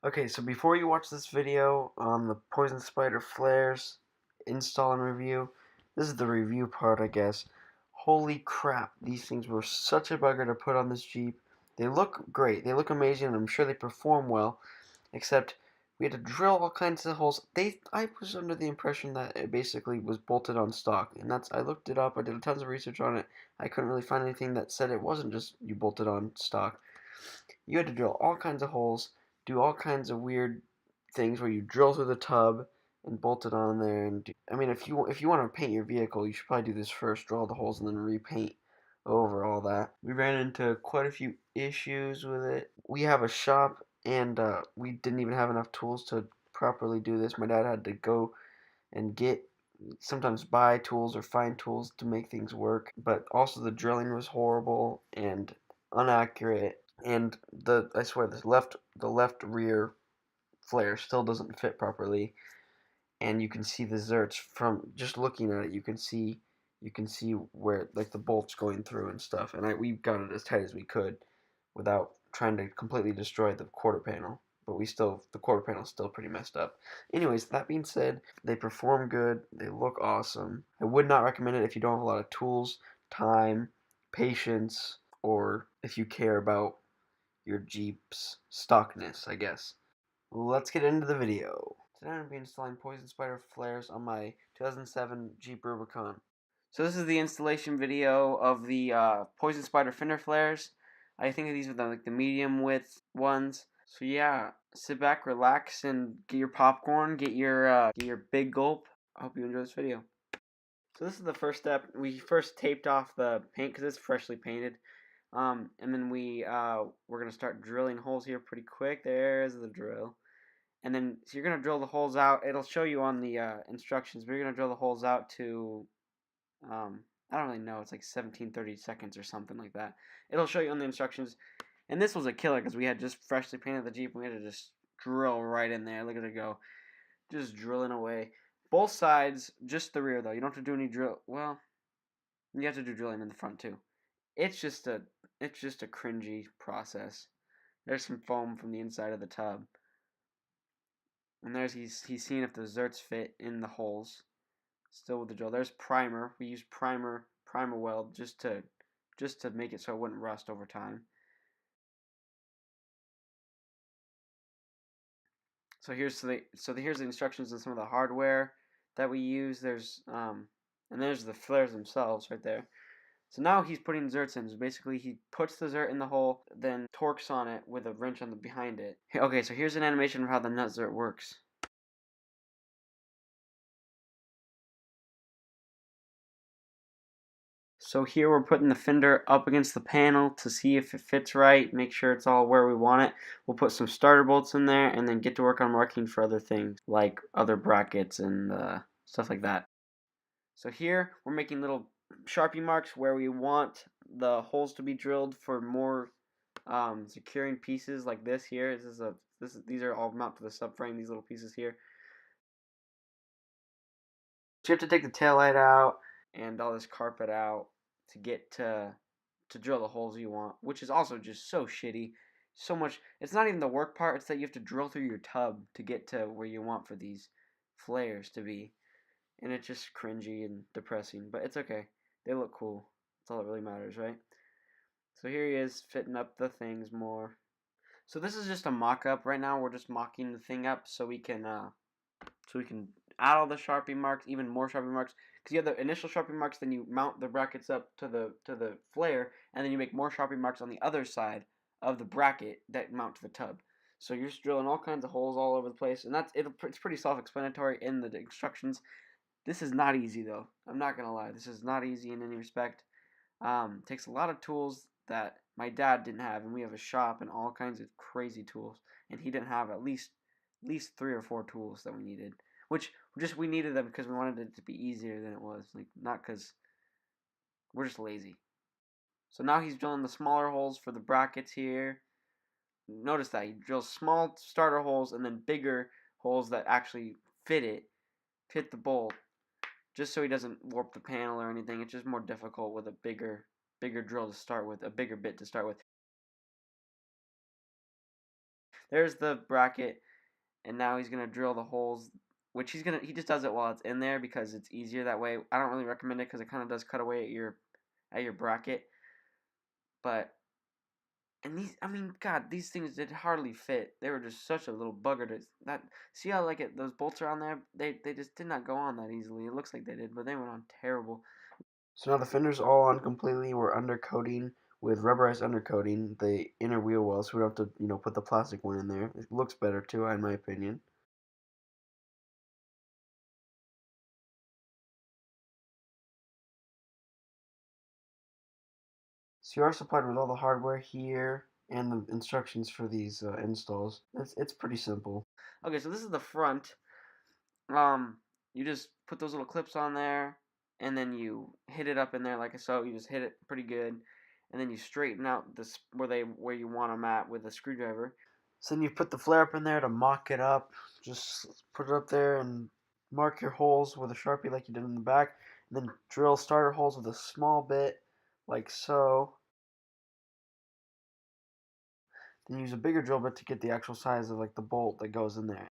Okay, so before you watch this video on the Poison Spider flares install and review, this is the review part, I guess. Holy crap, these things were such a bugger to put on this Jeep. They look great, they look amazing, and I'm sure they perform well, except we had to drill all kinds of holes. I was under the impression that it basically was bolted on stock, and I looked it up, I did tons of research on it. I couldn't really find anything that said it wasn't just you bolted on stock. You had to drill all kinds of holes, do all kinds of weird things where you drill through the tub and bolt it on there. I mean, if you want to paint your vehicle, you should probably do this first, drill the holes, and then repaint over all that. We ran into quite a few issues with it. We have a shop, and we didn't even have enough tools to properly do this. My dad had to go and sometimes buy tools or find tools to make things work. But also the drilling was horrible and inaccurate, and I swear the left rear flare still doesn't fit properly, and you can see the zerts from just looking at it. You can see where like the bolts going through and stuff, and we got it as tight as we could without trying to completely destroy the quarter panel. But the quarter panel's still pretty messed up. Anyways, that being said, they perform good. They look awesome. I would not recommend it if you don't have a lot of tools, time, patience, or if you care about your Jeep's stockness, I guess. Let's get into the video. Today I'm going to be installing Poison Spider flares on my 2007 Jeep Rubicon. So this is the installation video of the Poison Spider fender flares. I think these are the medium width ones. So yeah, sit back, relax, and get your popcorn, get your big gulp. I hope you enjoy this video. So this is the first step. We first taped off the paint because it's freshly painted. And then we're gonna start drilling holes here pretty quick. There's the drill. And then so you're gonna drill the holes out. It'll show you on the instructions, but you're gonna drill the holes out to I don't really know. It's like 1730 seconds or something like that. It'll show you on the instructions. And this was a killer because we had just freshly painted the Jeep. And we had to just drill right in there. Look at it go, just drilling away. Both sides, just the rear though. You don't have to do any drill. Well, you have to do drilling in the front too. It's just a cringy process. There's some foam from the inside of the tub. And he's seeing if the zerts fit in the holes. Still with the drill. There's primer. We used primer weld just to make it so it wouldn't rust over time. So here's the instructions and some of the hardware that we use. And there's the flares themselves right there. So now he's putting zerts in. So basically he puts the zert in the hole, then torques on it with a wrench on the behind it. Okay, so here's an animation of how the nut zert works. So here we're putting the fender up against the panel to see if it fits right, make sure it's all where we want it. We'll put some starter bolts in there and then get to work on marking for other things, like other brackets and stuff like that. So here we're making little Sharpie marks where we want the holes to be drilled for more securing pieces like this here. These are all mounted to the subframe, these little pieces here. So you have to take the taillight out and all this carpet out to get to drill the holes you want, which is also just so shitty. So much. It's not even the work part. It's that you have to drill through your tub to get to where you want for these flares to be, and it's just cringy and depressing. But it's okay. They look cool. That's all that really matters, right? So here he is fitting up the things more. So this is just a mock-up right now. We're just mocking the thing up so we can add all the Sharpie marks, even more Sharpie marks. Because you have the initial Sharpie marks, then you mount the brackets up to the flare, and then you make more Sharpie marks on the other side of the bracket that mount to the tub. So you're just drilling all kinds of holes all over the place, and it's pretty self-explanatory in the instructions. This is not easy though. I'm not gonna lie. This is not easy in any respect. Takes a lot of tools that my dad didn't have, and we have a shop and all kinds of crazy tools, and he didn't have at least 3 or 4 tools that we needed, which just we needed them because we wanted it to be easier than it was, like not because we're just lazy. So now he's drilling the smaller holes for the brackets here. Notice that he drills small starter holes and then bigger holes that actually fit the bolt, just so he doesn't warp the panel or anything. It's just more difficult with a bigger drill to start with, a bigger bit to start with. there's the bracket, and now he's gonna drill the holes, which he just does it while it's in there because it's easier that way. I don't really recommend it because it kind of does cut away at your bracket, but and these, I mean, God, these things did hardly fit. They were just such a little bugger to that. See how like those bolts are on there? They just did not go on that easily. It looks like they did, but they went on terrible. So now the fender's all on completely. We're undercoating with rubberized undercoating the inner wheel well, so we don't have to, put the plastic one in there. It looks better too, in my opinion. So you are supplied with all the hardware here and the instructions for these installs. It's pretty simple. Okay, so this is the front. You just put those little clips on there, and then you hit it up in there like so. You just hit it pretty good, and then you straighten out this where you want them at with a screwdriver. So then you put the flare up in there to mock it up. Just put it up there and mark your holes with a sharpie like you did in the back, and then drill starter holes with a small bit like so. Then use a bigger drill bit to get the actual size of like the bolt that goes in there.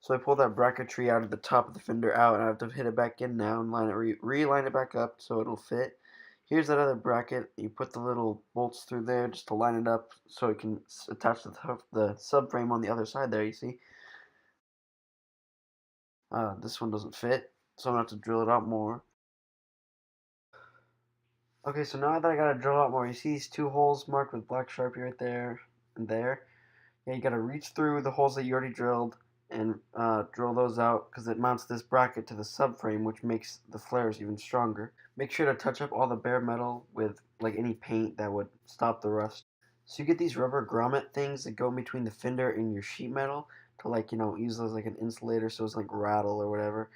So I pull that bracketry out of the top of the fender out, and I have to hit it back in now and reline it back up so it'll fit. Here's that other bracket. You put the little bolts through there just to line it up so it can attach to the subframe on the other side there, you see. This one doesn't fit, so I'm going to have to drill it out more. Okay, so now that I got to drill out more, you see these two holes marked with black Sharpie right there and there? Yeah, you got to reach through the holes that you already drilled and drill those out because it mounts this bracket to the subframe, which makes the flares even stronger. Make sure to touch up all the bare metal with like any paint that would stop the rust. So you get these rubber grommet things that go in between the fender and your sheet metal to use those like an insulator so it's like rattle or whatever.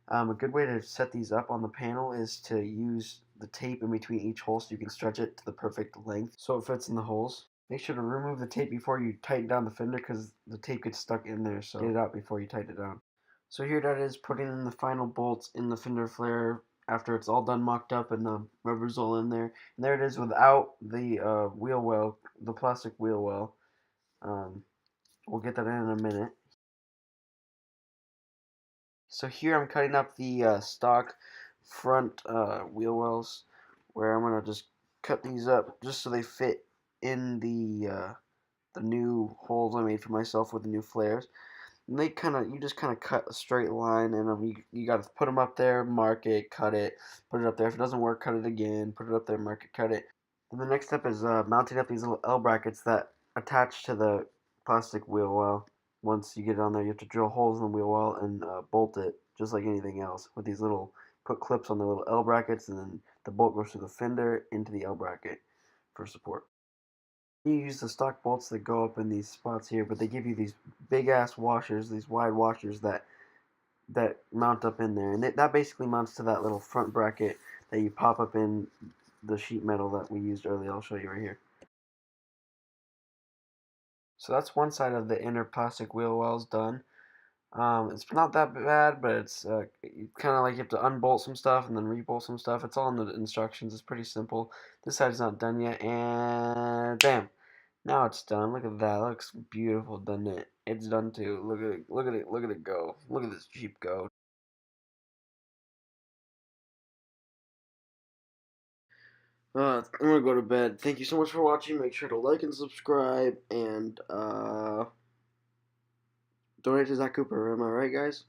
A good way to set these up on the panel is to use the tape in between each hole so you can stretch it to the perfect length so it fits in the holes. Make sure to remove the tape before you tighten down the fender because the tape gets stuck in there, so get it out before you tighten it down. So here that is putting in the final bolts in the fender flare after it's all done mocked up and the rubber's all in there. And there it is without the wheel well, the plastic wheel well. We'll get that in a minute. So here I'm cutting up the stock front wheel wells where I'm going to just cut these up just so they fit in the new holes I made for myself with the new flares. And you just kind of cut a straight line, and you got to put them up there, mark it, cut it, put it up there. If it doesn't work, cut it again, put it up there, mark it, cut it. And the next step is mounting up these little L brackets that attach to the plastic wheel well. Once you get it on there, you have to drill holes in the wheel well and bolt it, just like anything else, with these put clips on the little L brackets, and then the bolt goes through the fender into the L bracket for support. You use the stock bolts that go up in these spots here, but they give you these big ass washers, these wide washers that mount up in there, and that basically mounts to that little front bracket that you pop up in the sheet metal that we used earlier. I'll show you right here. So that's one side of the inner plastic wheel wells done. It's not that bad, but it's kind of like you have to unbolt some stuff and then rebolt some stuff. It's all in the instructions. It's pretty simple. This side's not done yet, and bam. Now it's done. Look at that. That looks beautiful, doesn't it? It's done too. Look at it. Look at it. Look at it go. Look at this Jeep go. I'm gonna go to bed. Thank you so much for watching. Make sure to like and subscribe and donate to Zach Cooper. Am I right, guys?